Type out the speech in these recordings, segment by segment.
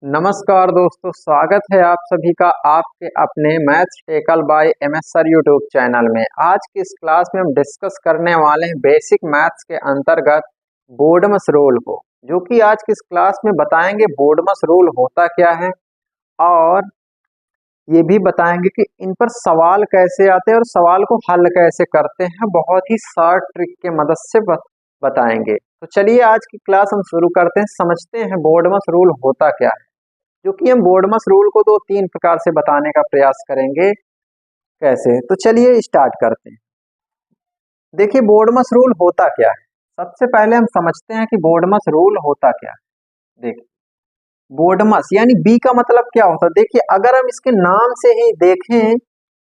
नमस्कार दोस्तों, स्वागत है आप सभी का आपके अपने maths tackle by MS sir YouTube channel में। आज की इस क्लास में हम डिस्कस करने वाले हैं बेसिक मैथ्स के अंतर्गत बोर्डमस रूल को, जो कि आज की इस क्लास में बताएंगे बोर्डमस रूल होता क्या है और ये भी बताएंगे कि इन पर सवाल कैसे आते हैं और सवाल को हल कैसे करते हैं। बहुत ही शॉर्ट ट्रिक के मदद से बताएंगे। तो चलिए आज की क्लास हम शुरू करते हैं, समझते हैं बोर्डमस रूल होता क्या है, जो कि हम बोर्डमस रूल को 2-3 प्रकार से बताने का प्रयास करेंगे। कैसे? तो चलिए स्टार्ट करते हैं। देखिए बोर्डमस रूल होता क्या है। सबसे पहले हम समझते हैं कि बोर्डमस रूल होता क्या है। देखिए बोर्डमस यानी बी का मतलब क्या होता है। देखिए अगर हम इसके नाम से ही देखें,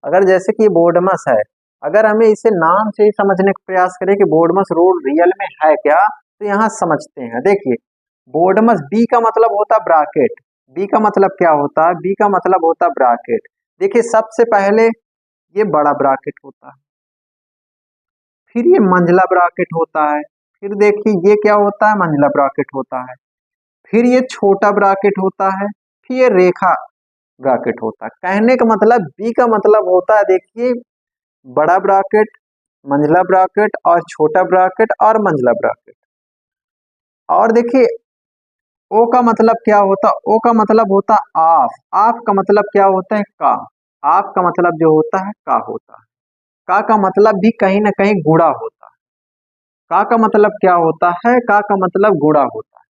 अगर जैसे कि बोर्डमस है, अगर हमें इसे नाम से ही समझने का प्रयास करें कि बोर्डमस रूल रियल में है क्या, तो यहाँ समझते हैं। देखिए बोर्डमस बी का मतलब होता है ब्रैकेट। बी का मतलब क्या होता है? बी का मतलब होता है ब्रैकेट। देखिए सबसे पहले ये बड़ा ब्रैकेट होता है, फिर ये मंझला ब्रैकेट होता है, फिर देखिए ये क्या होता है? मंझला ब्रैकेट होता है, फिर ये छोटा ब्रैकेट होता है, फिर ये रेखा ब्रैकेट होता है। कहने का मतलब बी का मतलब होता है, देखिए बड़ा ब्रैकेट, मंझला ब्रैकेट और छोटा ब्रैकेट और मंझला ब्रैकेट। और देखिए ओ का मतलब क्या होता? ओ का मतलब होता ऑफ। ऑफ का मतलब क्या होता है? का। ऑफ का मतलब जो होता है का होता है। का मतलब भी कहीं ना कहीं गुणा होता है। का मतलब क्या होता है? का मतलब गुणा होता है।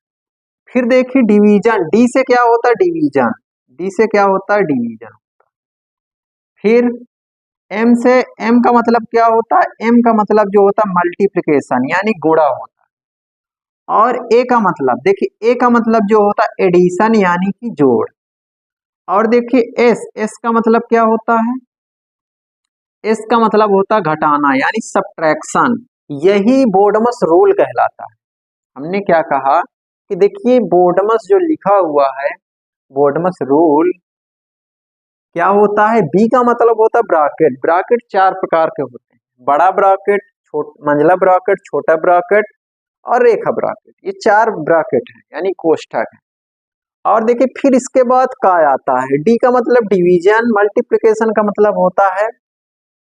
फिर देखिए डिवीजन, डी से क्या होता है? डिवीजन। डी से क्या होता है? डिवीजन। फिर एम से, एम का मतलब क्या होता है? एम का मतलब जो होता है मल्टीप्लिकेशन यानी गुणा होता है। और ए का मतलब, देखिए ए का मतलब जो होता है एडिशन यानी कि जोड़। और देखिए एस, एस का मतलब क्या होता है? एस का मतलब होता है घटाना यानी सब्ट्रैक्शन। यही बोर्डमस रूल कहलाता है। हमने क्या कहा कि देखिए बोर्डमस जो लिखा हुआ है, बोर्डमस रूल क्या होता है? बी का मतलब होता है ब्रैकेट। ब्रैकेट 4 प्रकार के होते हैं, बड़ा ब्रैकेट, मंझला ब्रैकेट, छोटा ब्रैकेट और रेखा ब्रैकेट। ये 4 ब्रैकेट है यानी कोष्ठक है। और देखिए फिर इसके बाद का आता है, डी का मतलब डिवीजन, मल्टीप्लिकेशन का मतलब होता है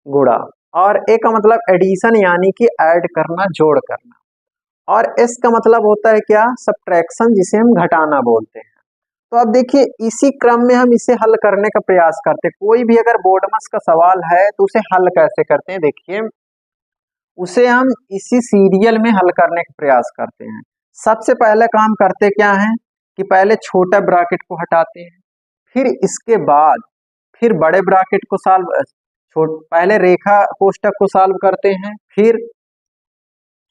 गुणा, और ए का मतलब एडिशन यानी कि ऐड करना, जोड़ करना, और एस का मतलब होता है क्या? सब्ट्रैक्शन, जिसे हम घटाना बोलते हैं। तो अब देखिए इसी क्रम में हम इसे हल करने का प्रयास करते हैं। कोई भी अगर बोर्डमस का सवाल है तो उसे हल कैसे करते हैं? देखिए उसे हम इसी सीरियल में हल करने का प्रयास करते हैं। सबसे पहले काम करते क्या है कि पहले छोटा ब्रैकेट को हटाते हैं, फिर इसके बाद फिर बड़े ब्रैकेट को सॉल्व, पहले रेखा कोष्ठक को सॉल्व करते हैं, फिर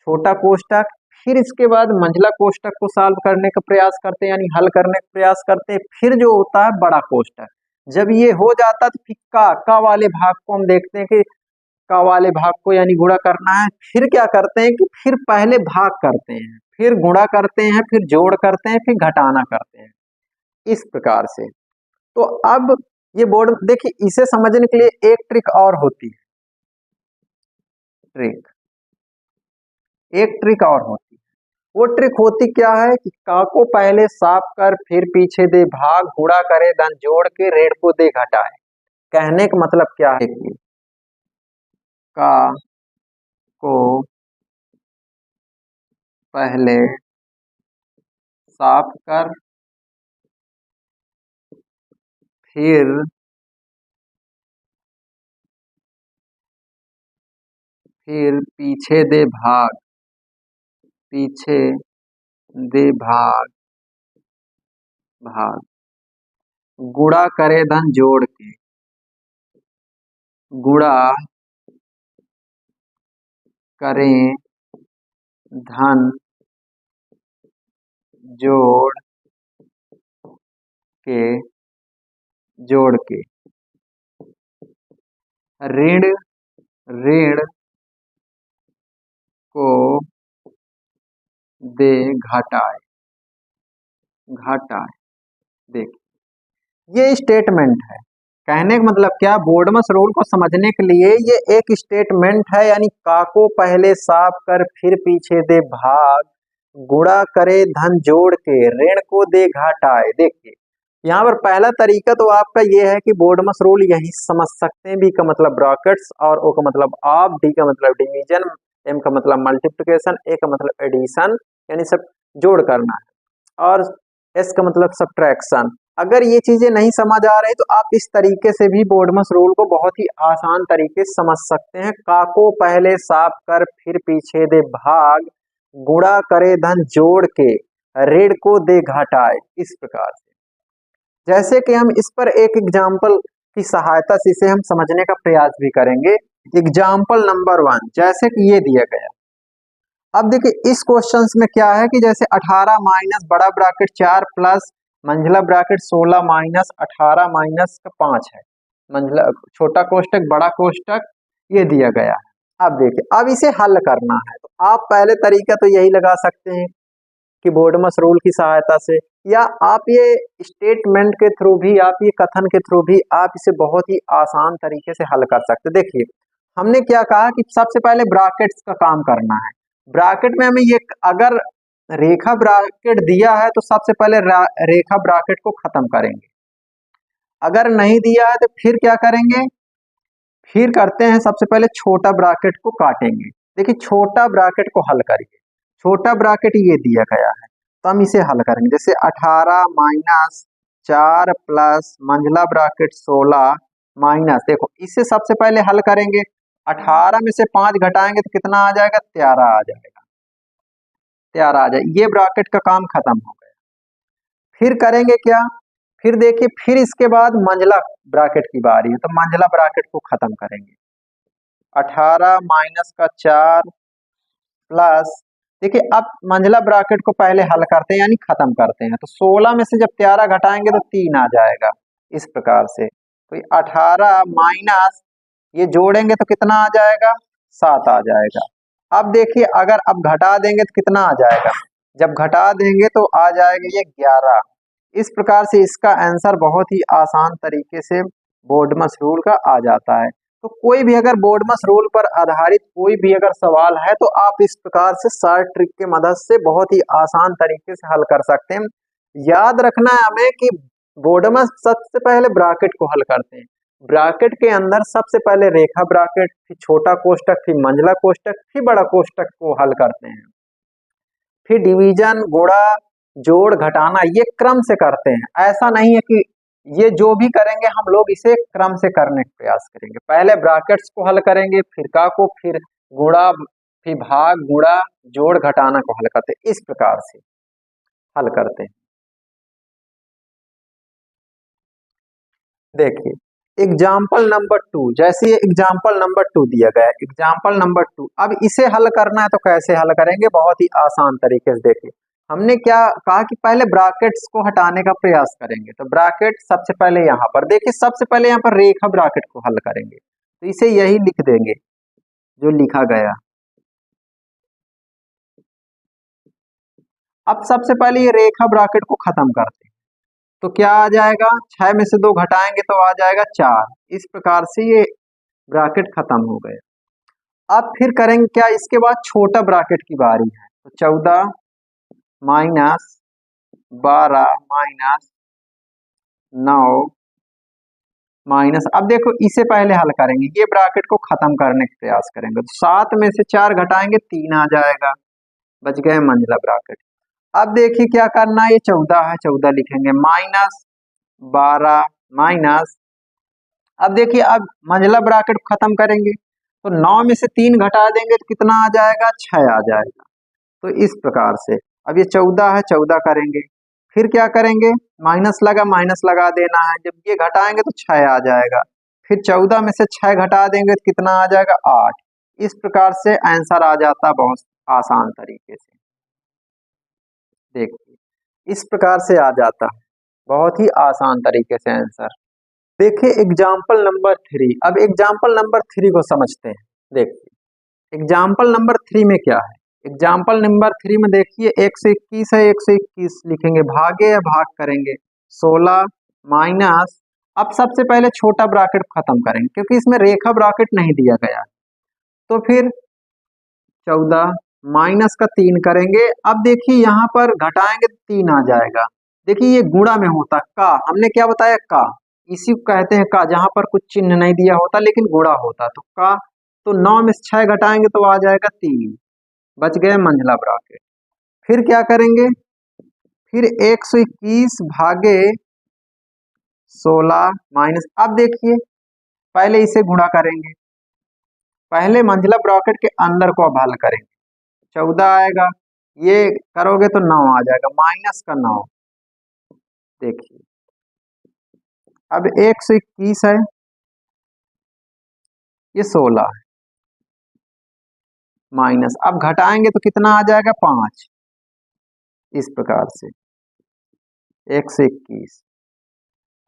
छोटा कोष्ठक, फिर इसके बाद मंझला कोष्ठक को सॉल्व करने का प्रयास करते हैं यानी हल करने का प्रयास करते हैं, फिर जो होता है बड़ा कोष्ठक। जब ये हो जाता है तो फिर का वाले भाग को हम देखते हैं कि का वाले भाग को यानी गुणा करना है। फिर क्या करते हैं कि फिर पहले भाग करते हैं, फिर गुणा करते हैं, फिर जोड़ करते हैं, फिर घटाना करते हैं, इस प्रकार से। तो अब ये बोर्ड देखिए, इसे समझने के लिए एक ट्रिक और होती है। ट्रिक, एक ट्रिक और होती है। वो ट्रिक होती क्या है कि का को पहले साफ कर, फिर पीछे दे भाग, गुणा करे धन जोड़ के, ऋण को दे घटाए। कहने का मतलब क्या है कि का को पहले साफ कर, फिर पीछे दे भाग, पीछे दे भाग, भाग गुणा करे धन जोड़ के, गुणा करें धन जोड़ के, जोड़ के ऋण, ऋण को दे घटाए, घटाए। देख ये स्टेटमेंट है। कहने का मतलब क्या? बोर्डमस रूल को समझने के लिए ये एक स्टेटमेंट है, यानी का को पहले साफ कर, फिर पीछे दे भाग, गुणा करे धन जोड़ के, ऋण को दे घटाए। देखिए यहाँ पर पहला तरीका तो आपका ये है कि बोर्डमस रूल यही समझ सकते हैं। बी का मतलब ब्रैकेट्स और ओ का मतलब ऑफ, डी का मतलब डिवीजन, एम का मतलब मल्टीप्लिकेशन, ए का मतलब एडिशन यानी सब जोड़ करना है, और एस का मतलब सब्ट्रैक्शन। अगर ये चीजें नहीं समझ आ रही तो आप इस तरीके से भी बोर्डमस रूल को बहुत ही आसान तरीके से समझ सकते हैं। का को पहले साफ कर फिर पीछे दे भाग, गुणा करे धन जोड़ के, ऋण को दे घटाए, इस प्रकार से। जैसे कि हम इस पर एक एग्जाम्पल की सहायता से इसे हम समझने का प्रयास भी करेंगे। एग्जाम्पल नंबर 1 जैसे कि ये दिया गया। अब देखिए इस क्वेश्चंस में क्या है कि जैसे 18 माइनस बड़ा ब्रैकेट 4 प्लस मंझला ब्रैकेट 16 माइनस 18 माइनस 5 है। मंझला छोटा कोष्टक बड़ा कोष्टक ये दिया गया है। अब देखिए अब इसे हल करना है तो आप पहले तरीका तो यही लगा सकते हैं कि बोर्डमस रूल की सहायता से, या आप ये स्टेटमेंट के थ्रू भी, आप ये कथन के थ्रू भी आप इसे बहुत ही आसान तरीके से हल कर सकते। देखिए हमने क्या कहा कि सबसे पहले ब्रैकेट्स का काम करना है। ब्रैकेट में हमें ये, अगर रेखा ब्रैकेट दिया है तो सबसे पहले रेखा ब्रैकेट को खत्म करेंगे। अगर नहीं दिया है तो फिर क्या करेंगे, फिर करते हैं सबसे पहले छोटा ब्रैकेट को काटेंगे। देखिए छोटा ब्रैकेट को हल करिए। छोटा ब्रैकेट ये दिया गया है तो हम इसे हल करेंगे। जैसे 18 माइनस 4 प्लस मंझला ब्रैकेट 16 माइनस, देखो इसे सबसे पहले हल करेंगे। 18 में से 5 घटाएंगे तो कितना आ जाएगा, 13 आ जाएगा। 13 आ जाएगा, ये ब्रैकेट का काम खत्म हो गया। फिर करेंगे क्या, फिर देखिए फिर इसके बाद मंझला ब्रैकेट की बारी है तो मंझला ब्रैकेट को खत्म करेंगे। 18 माइनस का 4 प्लस, देखिए अब मंझला ब्रैकेट को पहले हल करते हैं यानी खत्म करते हैं। तो 16 में से जब 13 घटाएंगे तो 3 आ जाएगा, इस प्रकार से। तो 18 माइनस ये जोड़ेंगे तो कितना आ जाएगा, 7 आ जाएगा। अब देखिए अगर अब घटा देंगे तो कितना आ जाएगा, जब घटा देंगे तो आ जाएगा ये 11। इस प्रकार से इसका आंसर बहुत ही आसान तरीके से बोर्डमस रूल का आ जाता है। तो कोई भी अगर बोर्डमस रूल पर आधारित कोई भी अगर सवाल है तो आप इस प्रकार से शॉर्ट ट्रिक की मदद से बहुत ही आसान तरीके से हल कर सकते हैं। याद रखना है हमें कि बोर्डमस सबसे पहले ब्रैकेट को हल करते हैं। ब्रैकेट के अंदर सबसे पहले रेखा ब्रैकेट, फिर छोटा कोष्टक, फिर मंझला कोष्टक, फिर बड़ा कोष्टक को हल करते हैं। फिर डिवीजन, गुणा, जोड़, घटाना ये क्रम से करते हैं। ऐसा नहीं है कि ये जो भी करेंगे हम लोग इसे क्रम से करने का प्रयास करेंगे। पहले ब्रैकेट्स को हल करेंगे, फिर का को, फिर गुणा, फिर भाग, गुणा, जोड़, घटाना को हल करते हैं। इस प्रकार से हल करते हैं। देखिए एग्जाम्पल नंबर 2, जैसे ये एग्जाम्पल नंबर 2 दिया गया है, एग्जाम्पल नंबर 2। अब इसे हल करना है तो कैसे हल करेंगे, बहुत ही आसान तरीके से। देखिए हमने क्या कहा कि पहले ब्रैकेट्स को हटाने का प्रयास करेंगे। तो ब्रैकेट सबसे पहले यहाँ पर देखिए, सबसे पहले यहाँ पर रेखा ब्रैकेट को हल करेंगे तो इसे यही लिख देंगे जो लिखा गया। अब सबसे पहले ये रेखा ब्रैकेट को खत्म करते हैं तो क्या आ जाएगा, 6 में से 2 घटाएंगे तो आ जाएगा 4। इस प्रकार से ये ब्रैकेट खत्म हो गए। अब फिर करेंगे क्या, इसके बाद छोटा ब्रैकेट की बारी है। तो 14 माइनस 12 माइनस 9 माइनस, अब देखो इसे पहले हल करेंगे, ये ब्रैकेट को खत्म करने का प्रयास करेंगे। तो 7 में से 4 घटाएंगे 3 आ जाएगा, बच गए मंझला ब्रैकेट। अब देखिए क्या करना है, ये 14 है, 14 लिखेंगे, माइनस 12 माइनस, अब देखिए अब मंझला ब्रैकेट खत्म करेंगे तो 9 में से 3 घटा देंगे तो कितना आ जाएगा, 6 आ जाएगा। तो इस प्रकार से अब ये 14 है, 14 करेंगे, फिर क्या करेंगे, माइनस लगा देना है, जब ये घटाएंगे तो 6 आ जाएगा। फिर 14 में से 6 घटा देंगे तो कितना आ जाएगा, 8। इस प्रकार से आंसर आ जाता है बहुत आसान तरीके से। देखिए इस प्रकार से आ जाता है बहुत ही आसान तरीके से आंसर। देखिए एग्जाम्पल नंबर 3, अब एग्जाम्पल नंबर 3 को समझते हैं। देखिए एग्जाम्पल नंबर 3 में क्या है, एग्जाम्पल नंबर 3 में देखिए 1 से 21 है, 1 से 21 लिखेंगे, भागे या भाग करेंगे, 16 माइनस, अब सबसे पहले छोटा ब्रैकेट खत्म करेंगे क्योंकि इसमें रेखा ब्रैकेट नहीं दिया गया। तो फिर 14 माइनस का 3 करेंगे, अब देखिए यहाँ पर घटाएंगे तो 3 आ जाएगा, देखिए ये गुणा में होता का, हमने क्या बताया का, इसी को कहते हैं का, जहां पर कुछ चिन्ह नहीं दिया होता लेकिन गुणा होता तो का। तो 9 में से 6 घटाएंगे तो आ जाएगा 3, बच गए मंझला ब्रैकेट। फिर क्या करेंगे, फिर 121 भागे 16 माइनस, अब देखिए पहले इसे गुणा करेंगे, पहले मंझला ब्रैकेट के अंदर को अब हल करेंगे, 14 आएगा, ये करोगे तो 9 आ जाएगा, माइनस का 9। देखिए अब 121 है, ये 16 है, माइनस, अब घटाएंगे तो कितना आ जाएगा 5, इस प्रकार से 121।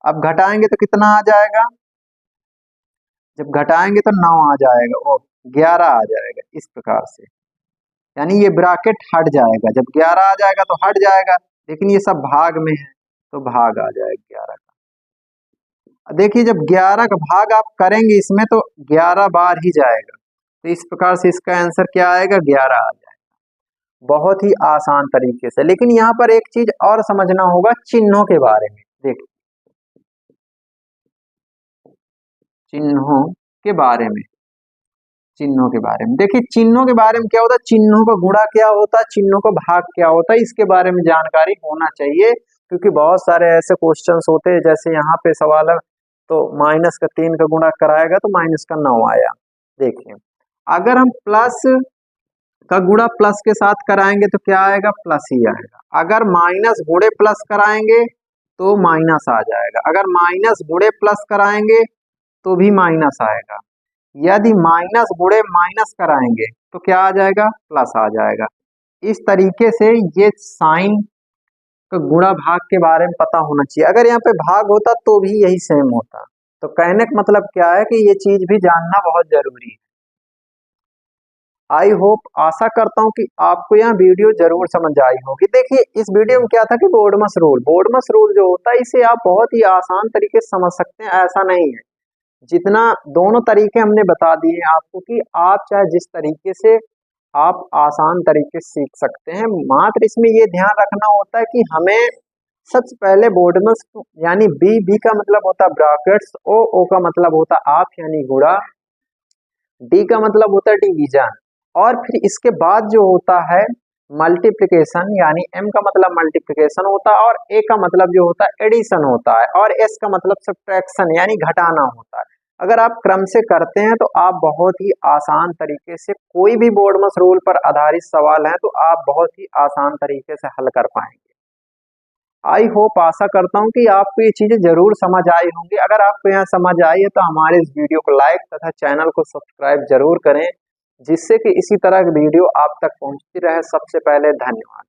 अब घटाएंगे तो कितना आ जाएगा, जब घटाएंगे तो 9 आ जाएगा और 11 आ जाएगा, इस प्रकार से। यानी ये ब्रैकेट हट जाएगा, जब 11 आ जाएगा तो हट जाएगा, लेकिन ये सब भाग में है तो भाग आ जाएगा 11 का। देखिए जब 11 का भाग आप करेंगे इसमें तो 11 बार ही जाएगा, तो इस प्रकार से इसका आंसर क्या आएगा, 11 आ जाएगा। बहुत ही आसान तरीके से। लेकिन यहाँ पर एक चीज और समझना होगा चिन्हों के बारे में। देखिए चिन्हों के बारे में, चिन्हों के बारे में देखिए, चिन्हों के बारे में क्या होता है, चिन्हों का गुणा क्या होता है, चिन्हों का भाग क्या होता है, इसके बारे में जानकारी होना चाहिए। क्योंकि बहुत सारे ऐसे क्वेश्चंस होते हैं, जैसे यहाँ पे सवाल है तो माइनस का 3 का गुणा कराएगा तो माइनस का 9 आया। देखिए अगर हम प्लस का गुणा प्लस के साथ कराएंगे तो क्या आएगा, प्लस ही आएगा। अगर माइनस गुणे प्लस कराएंगे तो माइनस आ जाएगा, अगर माइनस गुणे प्लस कराएंगे तो भी माइनस आएगा, यदि माइनस गुणे माइनस कराएंगे तो क्या आ जाएगा, प्लस आ जाएगा। इस तरीके से ये साइन का गुणा भाग के बारे में पता होना चाहिए। अगर यहाँ पे भाग होता तो भी यही सेम होता। तो कहने का मतलब क्या है कि ये चीज भी जानना बहुत जरूरी है। आई होप, आशा करता हूं कि आपको यह वीडियो जरूर समझ आई होगी। देखिए इस वीडियो में क्या था कि बोर्डमस रूल जो होता है इसे आप बहुत ही आसान तरीके से समझ सकते हैं, ऐसा नहीं है। जितना दोनों तरीके हमने बता दिए आपको कि आप चाहे जिस तरीके से आप आसान तरीके से सीख सकते हैं। मात्र इसमें ये ध्यान रखना होता है कि हमें सबसे पहले बोर्डमस यानी बी का मतलब होता है ब्रैकेट्स, ओ का मतलब होता है आप यानी गुणा, डी का मतलब होता है डिवीजन, और फिर इसके बाद जो होता है मल्टीप्लिकेशन, यानी एम का मतलब मल्टीप्लिकेशन होता है, और ए का मतलब जो होता है एडिशन होता है, और एस का मतलब सब्ट्रैक्शन यानी घटाना होता है। अगर आप क्रम से करते हैं तो आप बहुत ही आसान तरीके से कोई भी बोर्डमस रूल पर आधारित सवाल है तो आप बहुत ही आसान तरीके से हल कर पाएंगे। आई होप, आशा करता हूं कि आपको ये चीजें जरूर समझ आई होंगी। अगर आपको यहाँ समझ आई है तो हमारे इस वीडियो को लाइक तथा चैनल को सब्सक्राइब जरूर करें, जिससे कि इसी तरह की वीडियो आप तक पहुंचती रहे। सबसे पहले धन्यवाद।